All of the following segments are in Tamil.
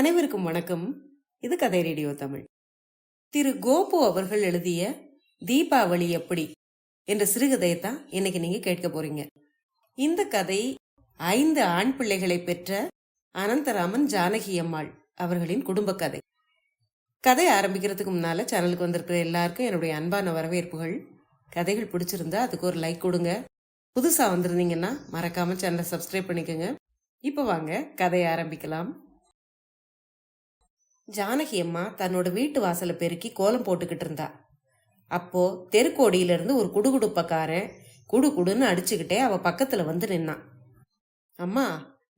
அனைவருக்கும் வணக்கம். இது கதை ரேடியோ தமிழ். திரு கோபு அவர்கள் எழுதிய தீபாவளி எப்படி என்ற சிறுகதையத்தான் இன்னைக்கு நீங்க கேட்க போறீங்க. இந்த கதை 5 ஆண் பிள்ளைகளை பெற்ற அனந்தராமன் ஜானகி அம்மாள் அவர்களின் குடும்ப கதை. கதை ஆரம்பிக்கிறதுக்கு முன்னால சேனலுக்கு வந்திருக்கிற எல்லாருக்கும் என்னுடைய அன்பான வரவேற்புகள். கதைகள் பிடிச்சிருந்தா அதுக்கு ஒரு லைக் கொடுங்க. புதுசா வந்திருந்தீங்கன்னா மறக்காம சேனலை சப்ஸ்கிரைப் பண்ணிக்கோங்க. இப்ப வாங்க கதையை ஆரம்பிக்கலாம். ஜானகி அம்மா தன்னோட வீட்டு வாசலை பெருக்கி கோலம் போட்டுக்கிட்டு இருந்தா. அப்போ தெருக்கோடியிலிருந்து ஒரு குடுகுடுப்பக்காரன் குடு குடுன்னு அடிச்சுக்கிட்டே அவ பக்கத்துல வந்து நின்னான். அம்மா,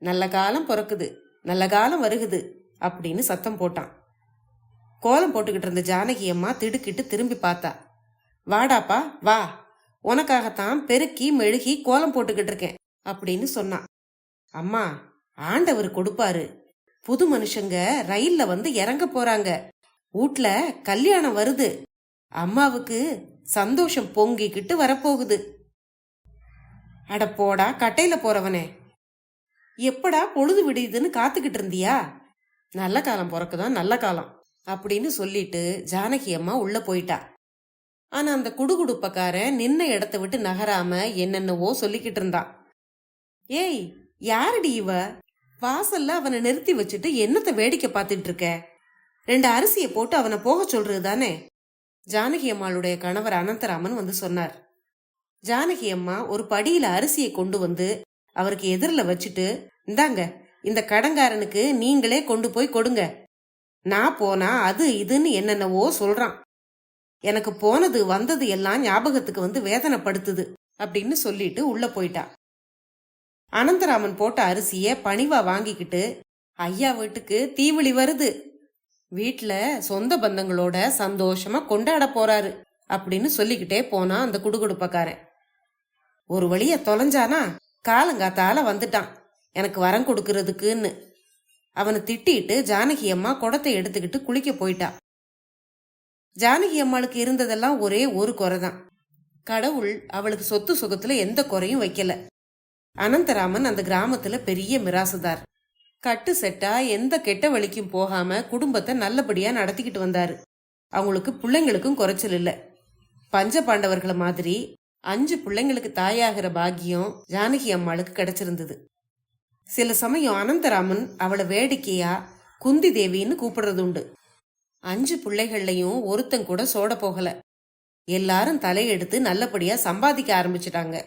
நல்ல காலம் பிறக்குது, நல்ல காலம் வருகுது அப்படின்னு சத்தம் போட்டான். கோலம் போட்டுக்கிட்டு இருந்த ஜானகி அம்மா திடுக்கிட்டு திரும்பி பார்த்தா. வாடாப்பா வா, உனக்காகத்தான் பெருக்கி மெழுகி கோலம் போட்டுக்கிட்டு இருக்கேன் அப்படின்னு சொன்னான். அம்மா, ஆண்டவர் கொடுப்பாரு. புது மனுஷங்க ரயில்ல வந்து இறங்க போறாங்க. வீட்ல கல்யாணம் வருது. அம்மாவுக்கு சந்தோஷம் பொங்கிக்கிட்டு வரப்போகுது. அட போடா கட்டையில போறவனே, எப்படா பொழுது விடுதுன்னு காத்துக்கிட்டு இருந்தியா? நல்ல காலம் பிறக்குதான் நல்ல காலம் அப்படின்னு சொல்லிட்டு ஜானகி அம்மா உள்ள போயிட்டா. ஆனா அந்த குடுகுடுப்பக்காரன் நின்ன இடத்த விட்டு நகராம என்னென்னவோ சொல்லிக்கிட்டு இருந்தான். ஏய், யாரடி இவ? வாசல்ல அவனை நிறுத்தி வச்சுட்டு என்னத்தை வேடிக்கை பார்த்துட்டு இருக்க? 2 அரிசியை போட்டு அவனை போக சொல்றது தானே? ஜானகி அம்மாளுடைய கணவர் அனந்தராமன் வந்து சொன்னார். ஜானகி அம்மா ஒரு படியில அரிசியை கொண்டு வந்து அவருக்கு எதிரில் வச்சுட்டு, இந்தாங்க, இந்த கடங்காரனுக்கு நீங்களே கொண்டு போய் கொடுங்க. நான் போனா அது இதுன்னு என்னென்னவோ சொல்றான். எனக்கு போனது வந்தது எல்லாம் ஞாபகத்துக்கு வந்து வேதனைப்படுத்துது அப்படின்னு சொல்லிட்டு உள்ள போயிட்டா. அனந்தராமன் போட்ட அரிசிய பணிவா வாங்கிக்கிட்டு, ஐயா வீட்டுக்கு தீவளி வருது, வீட்டுல சொந்த பந்தங்களோட சந்தோஷமா கொண்டாட போறாரு அப்படின்னு சொல்லிக்கிட்டே போனா அந்த குடுகுடுப்பக்காரன். ஒரு வழிய தொலைஞ்சானா, காலங்காத்தால வந்துட்டான் எனக்கு வரம் கொடுக்கறதுக்குன்னு. அவனை திட்டிட்டு ஜானகி அம்மா குடத்தை எடுத்துக்கிட்டு குளிக்க போயிட்டா. ஜானகி அம்மாளுக்கு இருந்ததெல்லாம் ஒரே ஒரு குறைதான். கடவுள் அவளுக்கு சொத்து சுகத்துல எந்த குறையும் வைக்கல. அனந்தராமன் அந்த கிராமத்துல பெரிய மிராசுதார். கட்டு செட்டா எந்த கெட்ட வழிக்கும் போகாம குடும்பத்தை நல்லபடியா நடத்திக்கிட்டு வந்தாரு. அவங்களுக்கு பிள்ளைங்களுக்கும் குறைச்சல் இல்ல. பஞ்ச பாண்டவர்களை மாதிரி 5 பிள்ளைங்களுக்கு தாயாகிற பாக்கியம் ஜானகி அம்மாளுக்கு கிடைச்சிருந்தது. சில சமயம் அனந்தராமன் அவளை வேடிக்கையா குந்தி தேவின்னு கூப்பிடுறது உண்டு. 5 பிள்ளைகள்லையும் ஒருத்தன் கூட சோட போகல. எல்லாரும் தலையெடுத்து நல்லபடியா சம்பாதிக்க ஆரம்பிச்சிட்டாங்க.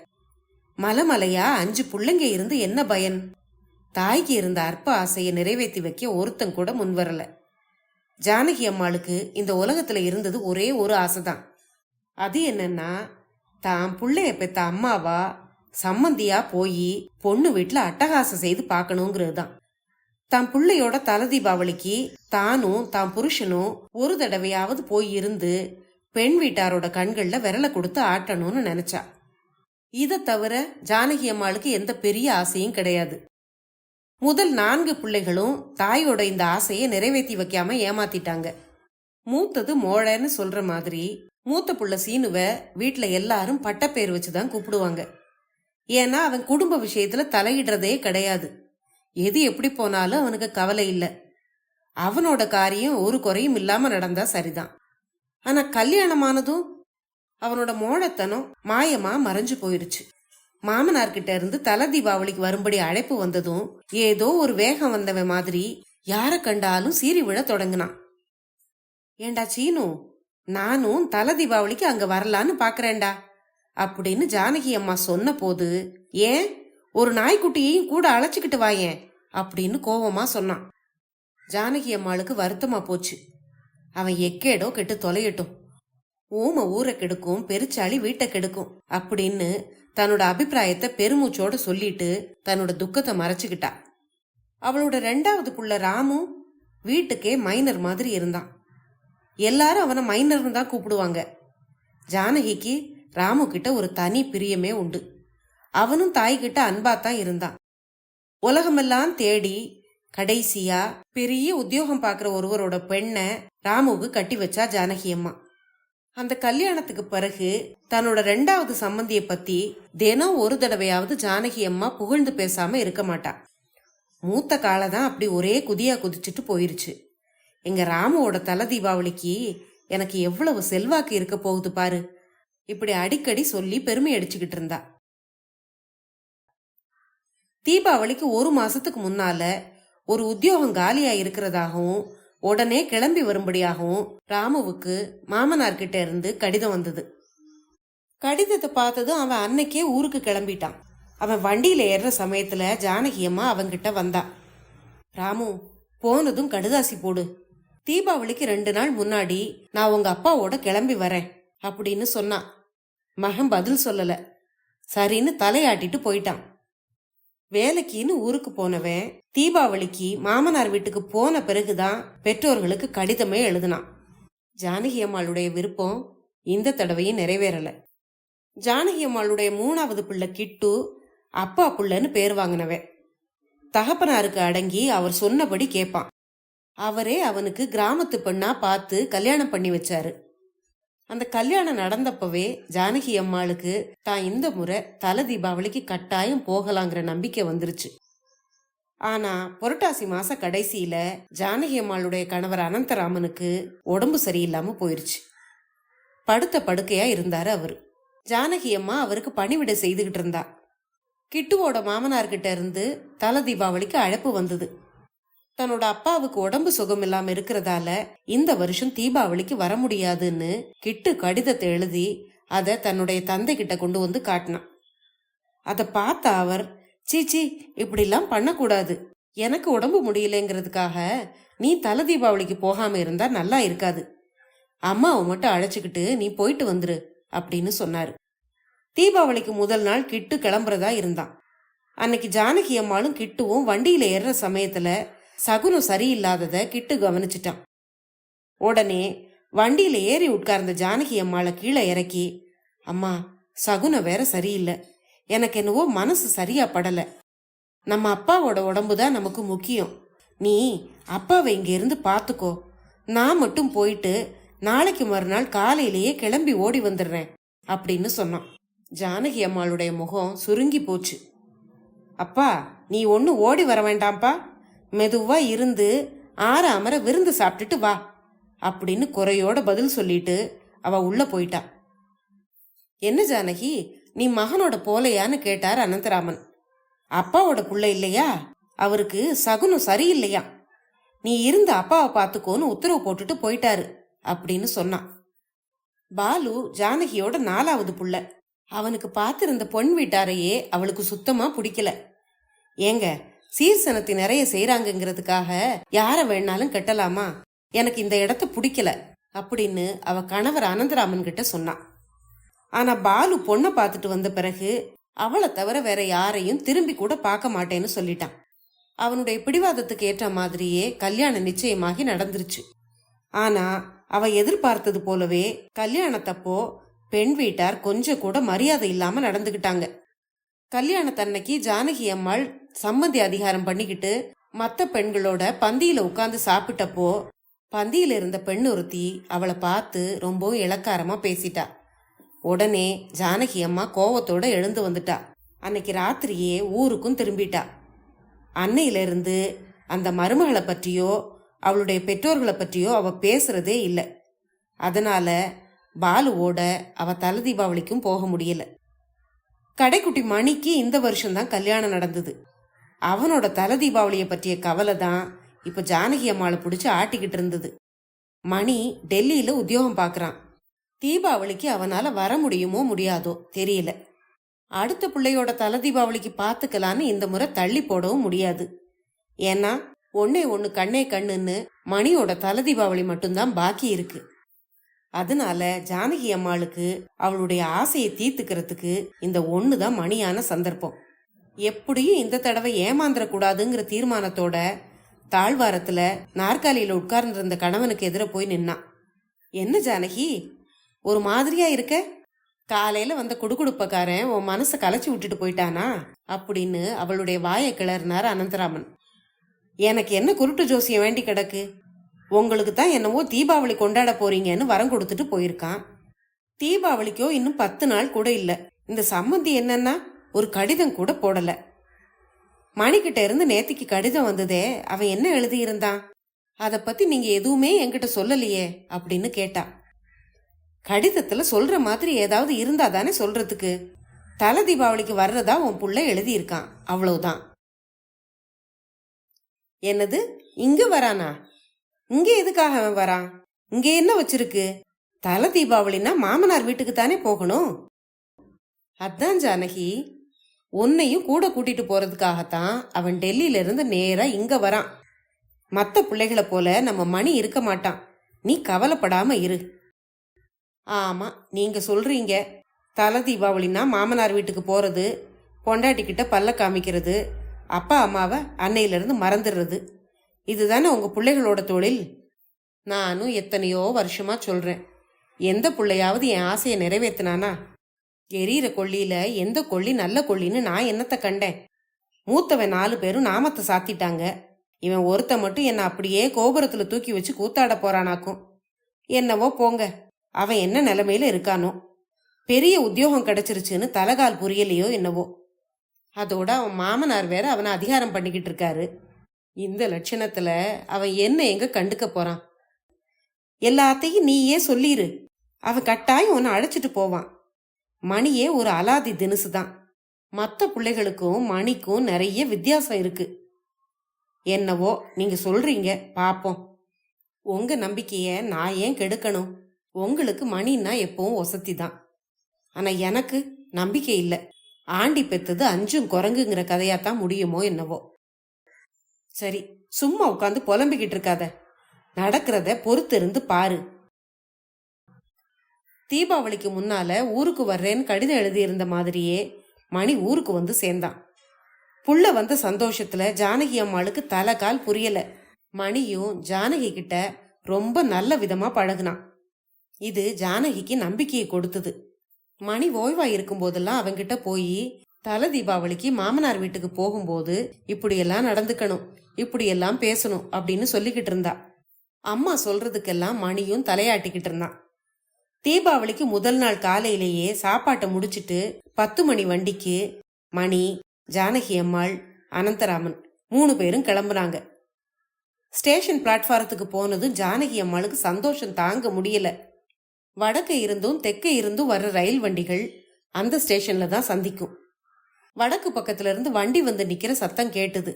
மலைமலையா 5 பிள்ளைங்க இருந்து என்ன பயன்? தாய்க்கு இருந்த அற்ப ஆசையை நிறைவேற்றி வைக்க ஒருத்தன் கூட முன்வரல. ஜானகி அம்மாளுக்கு இந்த உலகத்துல இருந்தது ஒரே ஒரு ஆசைதான். அது என்னன்னா, தான் புள்ளைய பெத்த அம்மாவா சம்மந்தியா போய் பொண்ணு வீட்டுல அட்டகாசம் செய்து பார்க்கணுங்கிறது தான். தான் பிள்ளையோட தலை தீபாவளிக்கு தானும் தான் புருஷனும் ஒரு தடவையாவது போய் இருந்து பெண் வீட்டாரோட கண்கள்ல விரல கொடுத்து ஆட்டணும்னு நினைச்சா. இதை தவிர ஜானகி அம்மாளுக்கு எந்த பெரிய ஆசையும் கிடையாது. முதல் 4 பிள்ளைகளும் தாயோட இந்த ஆசையை நிறைவேற்றி வைக்காம ஏமாத்திட்டாங்க. மூத்தது மோழன்னு சொல்ற மாதிரி மூத்த புள்ள சீனுவ வீட்டுல எல்லாரும் பட்டப்பேர் வச்சுதான் கூப்பிடுவாங்க. ஏன்னா அவன் குடும்ப விஷயத்துல தலையிடுறதே கிடையாது. எது எப்படி போனாலும் அவனுக்கு கவலை இல்லை. அவனோட காரியம் ஒரு குறையும் இல்லாம நடந்தா சரிதான். ஆனா கல்யாணமானதும் அவனோட மோழத்தனம் மாயமா மறைஞ்சு போயிருச்சு. மாமனார்கிட்ட இருந்து தலை தீபாவளிக்கு வரும்படி அழைப்பு வந்ததும் ஏதோ ஒரு வேகம் வந்தவன் மாதிரி யார கண்டாலும் சீறி விழ தொடங்கினான். ஏண்டா சீனு, நானும் தலை தீபாவளிக்கு அங்க வரலான்னு பாக்குறேன்டா அப்படின்னு ஜானகி அம்மா சொன்ன போது, ஏன் ஒரு நாய்க்குட்டியையும் கூட அழைச்சுக்கிட்டு வாயேன் அப்படின்னு கோவமா சொன்னான். ஜானகி அம்மாளுக்கு வருத்தமா போச்சு. அவன் எக்கேடோ கெட்டு தொலையட்டும், ஊமை ஊரை கெடுக்கும், பெருச்சாளி வீட்டை கெடுக்கும் அப்படின்னு தன்னோட அபிப்பிராயத்தை பெருமூச்சோட சொல்லிட்டு தன்னோட துக்கத்தை மறைச்சுக்கிட்டா. அவளோட 2வது புள்ள ராமு வீட்டுக்கே மைனர் மாதிரி இருந்தான். எல்லாரும் அவனை மைனர்னு தான் கூப்பிடுவாங்க. ஜானகிக்கு ராமு கிட்ட ஒரு தனி பிரியமே உண்டு. அவனும் தாய்கிட்ட அன்பாத்தான் இருந்தான். உலகமெல்லாம் தேடி கடைசியா பெரிய உத்தியோகம் பாக்குற ஒருவரோட பெண்ணை ராமுவுக்கு கட்டி வச்சா ஜானகி அம்மா. அந்த கல்யாணத்துக்கு பிறகு தன்னோட 2வது சம்பந்திய பத்தி தினம் ஒரு தடவையாவது ஜானகி அம்மா புகழ்ந்து பேசாம இருக்க மாட்டா. மூத்த காலை தான் அப்படி ஒரே குதியா குதிச்சுட்டு போயிருச்சு. எங்க ராமுவோட தலை தீபாவளிக்கு எனக்கு எவ்வளவு செல்வாக்கு இருக்க போகுது பாரு, இப்படி அடிக்கடி சொல்லி பெருமை அடிச்சுக்கிட்டு இருந்தா. தீபாவளிக்கு 1 மாசத்துக்கு முன்னால ஒரு உத்தியோகம் காலியா இருக்கிறதாகவும் உடனே கிளம்பி வரும்படியாகவும் ராமுவுக்கு மாமனார் கிட்ட இருந்து கடிதம் வந்தது. கடிதத்தை பார்த்ததும் அவன் அன்னைக்கே ஊருக்கு கிளம்பிட்டான். அவன் வண்டியில ஏறுற சமயத்துல ஜானகி அம்மா அவன்கிட்ட வந்தா. ராமு, போனதும் கடுதாசி போடு. தீபாவளிக்கு 2 நாள் முன்னாடி நான் உங்க அப்பாவோட கிளம்பி வரேன் அப்படின்னு சொன்னான். மகன் பதில் சொல்லல. சரின்னு தலையாட்டிட்டு போயிட்டான். வேலைக்குன்னு ஊருக்கு போனவன் தீபாவளிக்கு மாமனார் வீட்டுக்கு போன பிறகுதான் பெற்றோர்களுக்கு கடிதமே எழுதினான். ஜானகி அம்மாளுடைய விருப்பம் இந்த தடவையும் நிறைவேறல. ஜானகி அம்மாளுடைய 3வது பிள்ளை கிட்டு அப்பா புள்ளன்னு பேர் வாங்கினவன். தகப்பனாருக்கு அடங்கி அவர் சொன்னபடி கேட்பான். அவரே அவனுக்கு கிராமத்து பெண்ணா பார்த்து கல்யாணம் பண்ணி வச்சாரு. அந்த கல்யாணம் நடந்தப்பவே ஜானகி அம்மாளுக்கு தான் இந்த முறை தலை தீபாவளிக்கு கட்டாயம் போகலாங்கிற நம்பிக்கை வந்துருச்சு. ஆனா புரட்டாசி மாச கடைசியில ஜானகி அம்மாளுடைய கணவர் அனந்தராமனுக்கு உடம்பு சரியில்லாம போயிருச்சு. படுத்த படுக்கையா இருந்தாரு அவரு. ஜானகி அம்மா அவருக்கு பணிவிடை செய்துகிட்டு இருந்தா. கிட்டுவோட மாமனார்கிட்ட இருந்து தலை தீபாவளிக்கு அழைப்பு வந்தது. தன்னோட அப்பாவுக்கு உடம்பு சுகம் இல்லாம இருக்கிறதால இந்த வருஷம் தீபாவளிக்கு வர முடியாதுன்னு கிட்டு கடிதத்தை எழுதி அதை தன்னுடைய தந்தை கிட்ட கொண்டு வந்து காட்டினான். அதை பார்த்த அவர், சீச்சி, இப்படிலாம் பண்ணக்கூடாது. எனக்கு உடம்பு முடியலைங்கிறதுக்காக நீ தலை தீபாவளிக்கு போகாம இருந்தா நல்லா இருக்காது. அம்மாவை மட்டும் அழைச்சிக்கிட்டு நீ போயிட்டு வந்துரு அப்படின்னு சொன்னாரு. தீபாவளிக்கு முதல் நாள் கிட்டு கிளம்புறதா இருந்தான். அன்னைக்கு ஜானகி அம்மாளும் கிட்டுவும் வண்டியில ஏறுற சமயத்துல சகுனம் சரியில்லாதத கிட்டு கவனிச்சிட்டான். உடனே வண்டியில ஏறி உட்கார்ந்த ஜானகி அம்மாளை கீழே இறக்கி, அம்மா, சகுனம் வேற சரியில்லை, எனக்கு என்னவோ மனசு சரியா படல. நம்ம அப்பாவோட உடம்புதான் நமக்கு முக்கியம். நீ அப்பாவை இங்க இருந்து பாத்துக்கோ. நான் மட்டும் போயிட்டு நாளைக்கு மறுநாள் காலையிலேயே கிளம்பி ஓடி வந்துடுறேன் அப்படின்னு சொன்னான். ஜானகி அம்மாளுடைய முகம் சுருங்கி போச்சு. அப்பா, நீ ஒன்னும் ஓடி வர வேண்டாம்ப்பா, மெதுவா இருந்து ஆறாமர விருந்து சாப்பிட்டுட்டு வா அப்படின்னு குறையோட பதில் சொல்லிட்டு அவ உள்ள போயிட்டா. என்ன ஜானகி, நீ மகனோட போலையான்னு கேட்டார் அனந்தராமன். அப்பாவோட புள்ள இல்லையா, அவருக்கு சகுனம் சரியில்லையா, நீ இருந்து அப்பாவை பார்த்துக்கோன்னு உத்தரவு போட்டுட்டு போயிட்டாரு அப்படின்னு சொன்னான். பாலு ஜானகியோட 4வது புள்ள. அவனுக்கு பார்த்திருந்த பொன் வீட்டாரையே அவளுக்கு சுத்தமா பிடிக்கல. ஏங்க, சீர்சனத்தை நிறைய செய்யறாங்கிறதுக்காக யார வேணாலும் கட்டலாமா, எனக்கு இந்த இடத்த பிடிக்கல அப்படின்னு அவ கணவர் அனந்தராமன் கிட்ட சொன்னான். ஆனா பாலு பொண்ணை பார்த்துட்டு வந்த பிறகு அவளை தவிர வேற யாரையும் திரும்பி கூட பார்க்க மாட்டேன்னு சொல்லிட்டான். அவனுடைய பிடிவாதத்துக்கு ஏற்ற மாதிரியே கல்யாணம் நிச்சயமாகி நடந்துருச்சு. ஆனா அவ எதிர்பார்த்தது போலவே கல்யாணத்தப்போ பெண் வீட்டார் கொஞ்சம் கூட மரியாதை இல்லாம நடந்துகிட்டாங்க. கல்யாணத்தன்னைக்கு ஜானகி அம்மாள் சம்மந்தி அதிகாரம் பண்ணிக்கிட்டு மத்த பெண்களோட பந்தியில உட்கார்ந்து சாப்பிட்டப்போ பந்தியில இருந்த பெண் ஒருத்தி அவளை பார்த்து ரொம்பவும் இளக்காரமா பேசிட்டா. உடனே ஜானகி அம்மா கோவத்தோட எழுந்து வந்துட்டா. அன்னைக்கு ராத்திரியே ஊருக்கும் திரும்பிட்டா. அன்னையில இருந்து அந்த மருமகளை பற்றியோ அவளுடைய பெற்றோர்களை பற்றியோ அவ பேசுறதே இல்லை. அதனால பாலுவோட அவ தலை தீபாவளிக்கும் போக முடியல. கடைக்குட்டி மணிக்கு இந்த வருஷம்தான் கல்யாணம் நடந்தது. அவனோட தலை தீபாவளியை பற்றிய கவலை தான் இப்ப ஜானகி அம்மாளை பிடிச்சி ஆட்டிக்கிட்டு இருந்தது. மணி டெல்லியில உத்தியோகம் பார்க்கறான். தீபாவளிக்கு அவனால வர முடியுமோ முடியாதோ தெரியல. அடுத்த பிள்ளையோட தலை தீபாவளிக்கு பார்த்துக்கலான்னு இந்த முறை தள்ளி போடவும் முடியாது. ஏன்னா ஒன்னே ஒன்னு கண்ணே கண்ணுன்னு மணியோட தலை தீபாவளி மட்டும்தான் பாக்கி இருக்கு. அதனால ஜானகி அம்மாளுக்கு அவளுடைய ஆசையை தீர்த்துக்கிறதுக்கு இந்த ஒண்ணுதான் மணியான சந்தர்ப்பம். எப்படியும் இந்த தடவை ஏமாந்துடக்கூடாதுங்கிற தீர்மானத்தோட தாழ்வாரத்துல நாற்காலியில உட்கார்ந்து இருந்த கணவனுக்கு எதிர போய் நின்னான். என்ன ஜானகி, ஒரு மாதிரியா இருக்க? காலையில வந்த குடுகுடுப்பக்காரன் உன் மனசை கலைச்சி விட்டுட்டு போயிட்டானா அப்படின்னு அவளுடைய வாயை கிளறினார் அனந்தராமன். எனக்கு என்ன குருட்டு ஜோசியம் வேண்டி கிடக்கு? உங்களுக்கு தான் என்னவோ தீபாவளி கொண்டாட போறீங்கன்னு வரம் கொடுத்துட்டு போயிருக்கான். தீபாவளிக்கோ இன்னும் 10 நாள் கூட இல்ல. இந்த சம்மந்தி என்னன்னா ஒரு கடிதம் கூட போடல. மணிக்கிட்ட இருந்து நேத்திக்கு கடிதம் வந்ததே, அவன் என்ன எழுதியிருந்தான்? அதை பத்தி நீங்க எதுவுமே என்கிட்ட சொல்லலையே அப்படின்னு கேட்டா. கடிதத்துல சொல்ற மாதிரி ஏதாவது இருந்தா தானே சொல்றதுக்கு. தலை தீபாவளிக்கு வர்றதா உன் புள்ள எழுதியிருக்கான், அவ்வளவுதான். என்னது, இங்க வரானா? இங்க எதுக்காக அவன் வரான்? இங்க என்ன வச்சிருக்கு? தலை தீபாவளின்னா மாமனார் வீட்டுக்கு தானே போகணும். அதான் ஜானகி, உன்னையும் கூட கூட்டிட்டு போறதுக்காகத்தான் அவன் டெல்லியில இருந்து நேரா இங்க வரான். மத்த பிள்ளைகளை போல நம்ம மணி இருக்க மாட்டான். நீ கவலைப்படாம இரு. ஆமா, நீங்க சொல்றீங்க, தலை தீபாவளின்னா மாமனார் வீட்டுக்கு போறது, பொண்டாட்டிக்கிட்ட பல்ல காமிக்கிறது, அப்பா அம்மாவை அன்னையிலிருந்து மறந்துடுறது, இதுதானே உங்க பிள்ளைகளோட தொழில். நானும் எத்தனையோ வருஷமா சொல்றேன், எந்த பிள்ளையாவது என் ஆசையை நிறைவேற்றினானா? எரியிற கொள்ளியில எந்த கொள்ளி நல்ல கொள்ளின்னு நான் என்னத்தை கண்டேன்? மூத்தவன் 4 பேரும் நாமத்தை சாத்திட்டாங்க. இவன் ஒருத்த மட்டும் என்ன அப்படியே கோபுரத்துல தூக்கி வச்சு கூத்தாட போறானாக்கும். என்னவோ போங்க, அவன் என்ன நிலைமையில இருக்கானோ. பெரிய உத்தியோகம் கிடைச்சிருச்சுன்னு தலகால் புரியலையோ என்னவோ. அதோட அவன் மாமனார் வேற அவனை அதிகாரம் பண்ணிக்கிட்டு இருக்காரு. இந்த லட்சணத்துல அவன் என்ன எங்க கண்டுக்க போறான்? எல்லாத்தையும் நீயே சொல்லிரு, அவன் கட்டாயம் உன்னை அழைச்சிட்டு போவான். மணியே ஒரு அலாதி தினுசு தான். மற்ற பிள்ளைகளுக்கும் மணிக்கும் நிறைய வித்தியாசம் இருக்கு. என்னவோ நீங்க சொல்றீங்க, பாப்போம். உங்க நம்பிக்கைய நான் ஏன் கெடுக்கணும்? உங்களுக்கு மணின்னா எப்பவும் ஒசத்தி தான். ஆனா எனக்கு நம்பிக்கை இல்லை. ஆண்டி பெத்தது 5 குரங்குங்கிற கதையாத்தான் முடியுமோ என்னவோ. சரி, சும்மா உட்காந்து புலம்பிக்கிட்டு இருக்காத, நடக்கிறத பொறுத்து இருந்து பாரு. தீபாவளிக்கு முன்னால ஊருக்கு வர்றேன்னு கடிதம் எழுதியிருந்த மாதிரியே மணி ஊருக்கு வந்து சேர்ந்தான். புள்ள வந்த சந்தோஷத்துல ஜானகி அம்மாளுக்கு தலை கால் புரியல. மணியும் ஜானகி கிட்ட ரொம்ப நல்ல விதமா பழகுனான். இது ஜானகிக்கு நம்பிக்கையை கொடுத்தது. மணி ஓய்வா இருக்கும் போதெல்லாம் அவங்கிட்ட போய், தலை தீபாவளிக்கு மாமனார் வீட்டுக்கு போகும்போது இப்படியெல்லாம் நடந்துக்கணும், இப்படியெல்லாம் பேசணும் அப்படின்னு சொல்லிக்கிட்டு இருந்தா. அம்மா சொல்றதுக்கெல்லாம் மணியும் தலையாட்டிக்கிட்டு இருந்தான். தீபாவளிக்கு முதல் நாள் காலையிலேயே சாப்பாட்டை முடிச்சிட்டு 10 மணி வண்டிக்கு மணி, ஜானகி அம்மாள், அனந்தராமன் 3 பேரும் கிளம்புனாங்க. ஸ்டேஷன் பிளாட்பாரத்துக்கு போனதும் ஜானகி அம்மாளுக்கு சந்தோஷம் தாங்க முடியல. வடக்க இருந்தும் தெற்க இருந்தும் வர்ற ரயில் வண்டிகள் அந்த ஸ்டேஷன்ல தான் சந்திக்கும். வடக்கு பக்கத்துல இருந்து வண்டி வந்து நிக்கிற சத்தம் கேட்டுது.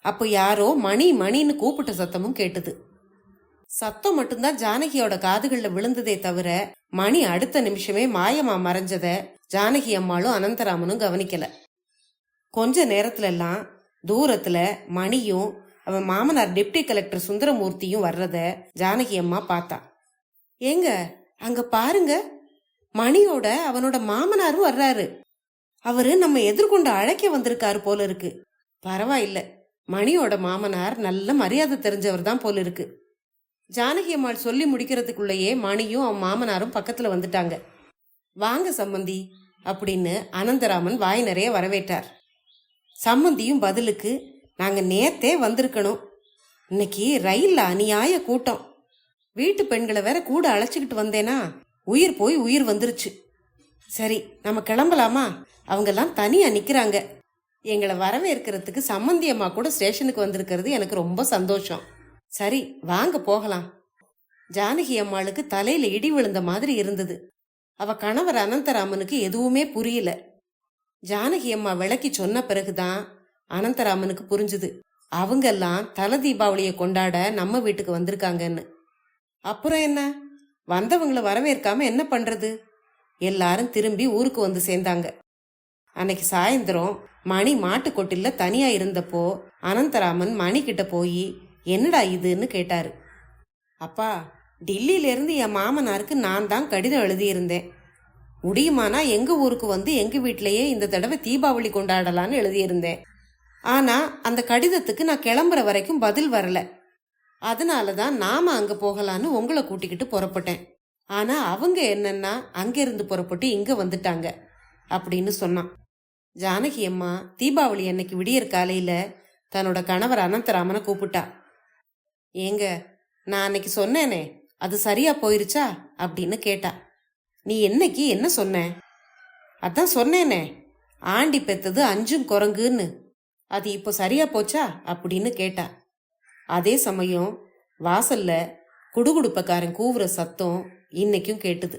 அப்போ யாரோ மணி மணின்னு கூப்பிட்ட சத்தமும் கேட்டுது. சத்தம் மட்டும்தான் ஜானகியோட காதுகள்ல விழுந்ததே தவிர மணி அடுத்த நிமிஷமே மாயமா மறைஞ்சத ஜானகி அம்மாளும் அனந்தராமனும் கவனிக்கல. கொஞ்ச நேரத்துல எல்லாம் தூரத்துல மணியும் அவன் மாமனார் டிப்டி கலெக்டர் சுந்தரமூர்த்தியும் வர்றத ஜானகி அம்மா பார்த்தா. ஏங்க, அங்க பாருங்க, மணியோட அவனோட மாமனாரும் வர்றாரு. அவரு நம்ம எதிர்கொண்டு அழைக்க வந்திருக்காரு போல இருக்கு. பரவாயில்ல, மணியோட மாமனார் நல்ல மரியாதை தெரிஞ்சவர் தான் போல இருக்கு. ஜானகி அம்மாள் சொல்லி முடிக்கிறதுக்குள்ளேயே மணியும் அவன் மாமனாரும் பக்கத்துல வந்துட்டாங்க. வாங்க சம்மந்தி அப்படின்னு அனந்தராமன் வாய் நிறைய வரவேற்றார். சம்மந்தியும் பதிலுக்கு, நாங்க நேத்தே வந்திருக்கணும், இன்னைக்கு ரயில்ல அநியாய கூட்டம், வீட்டு பெண்களை வேற கூட அழைச்சிக்கிட்டு வந்தேனா உயிர் போய் உயிர் வந்துருச்சு. சரி, நம்ம கிளம்பலாமா? அவங்கெல்லாம் தனியா நிக்கிறாங்க. எங்களை வரவேற்கிறதுக்கு சம்மந்தி அம்மா கூட ஸ்டேஷனுக்கு வந்திருக்கிறது எனக்கு ரொம்ப சந்தோஷம். சரி, வாங்க போகலாம். ஜானகி அம்மாளுக்கு தலையில இடி விழுந்த மாதிரி இருந்தது. அவ கணவர் அனந்தராமனுக்கு எதுவுமே புரியல. ஜானகி அம்மா விளக்கி சொன்ன பிறகுதான் அனந்தராமனுக்கு புரிஞ்சுது, அவங்கெல்லாம் தலை தீபாவளியை கொண்டாட நம்ம வீட்டுக்கு வந்திருக்காங்கன்னு. அப்புறம் என்ன, வந்தவங்களை வரவேற்காம என்ன பண்றது? எல்லாரும் திரும்பி ஊருக்கு வந்து சேர்ந்தாங்க. அன்னைக்கு சாயந்தரம் மணி மாட்டுக்கொட்டில தனியா இருந்தப்போ அனந்தராமன் மணி கிட்ட போய், என்னடா இதுன்னு கேட்டாரு. அப்பா, டில்லியில இருந்து என் மாமனாருக்கு நான் தான் கடிதம் எழுதியிருந்தேன். முடியுமானா எங்க ஊருக்கு வந்து எங்க வீட்டிலேயே இந்த தடவை தீபாவளி கொண்டாடலான்னு எழுதியிருந்தேன். ஆனா அந்த கடிதத்துக்கு நான் கிளம்புற வரைக்கும் பதில் வரல. அதனாலதான் நாம அங்க போகலான்னு உங்களை கூட்டிக்கிட்டு புறப்பட்டேன். ஆனா அவங்க என்னன்னா அங்கிருந்து புறப்பட்டு இங்க வந்துட்டாங்க அப்படின்னு சொன்னான். ஜானகி அம்மா தீபாவளி அன்னைக்கு விடியற் காலையில தன்னோட கணவர் அனந்தராமனை கூப்பிட்டா. ஏங்க, நான் அன்னைக்கு சொன்னேனே, அது சரியா போயிருச்சா அப்படின்னு கேட்டா. நீ என்னைக்கு என்ன சொன்ன? அதான் சொன்னேனே, ஆண்டி பெத்தது 5 குரங்குன்னு. அது இப்போ சரியா போச்சா அப்படின்னு கேட்டா. அதே சமயம் வாசல்ல குடுகுடுப்பக்காரன் கூவுற சத்தம் இன்னைக்கும் கேட்டுது.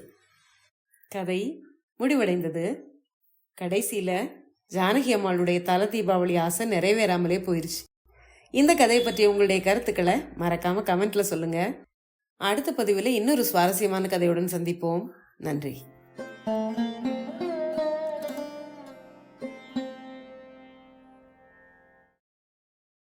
கதை முடிவடைந்தது. கடைசியில ஜானகி அம்மாளுடைய தல தீபாவளி ஆசை நிறைவேறாமலே போயிருச்சு. இந்த கதையை பற்றி உங்களுடைய கருத்துக்களை மறக்காம கமெண்ட்ல சொல்லுங்க. அடுத்த பதிவில் இன்னொரு சுவாரஸ்யமான கதையுடன் சந்திப்போம். நன்றி.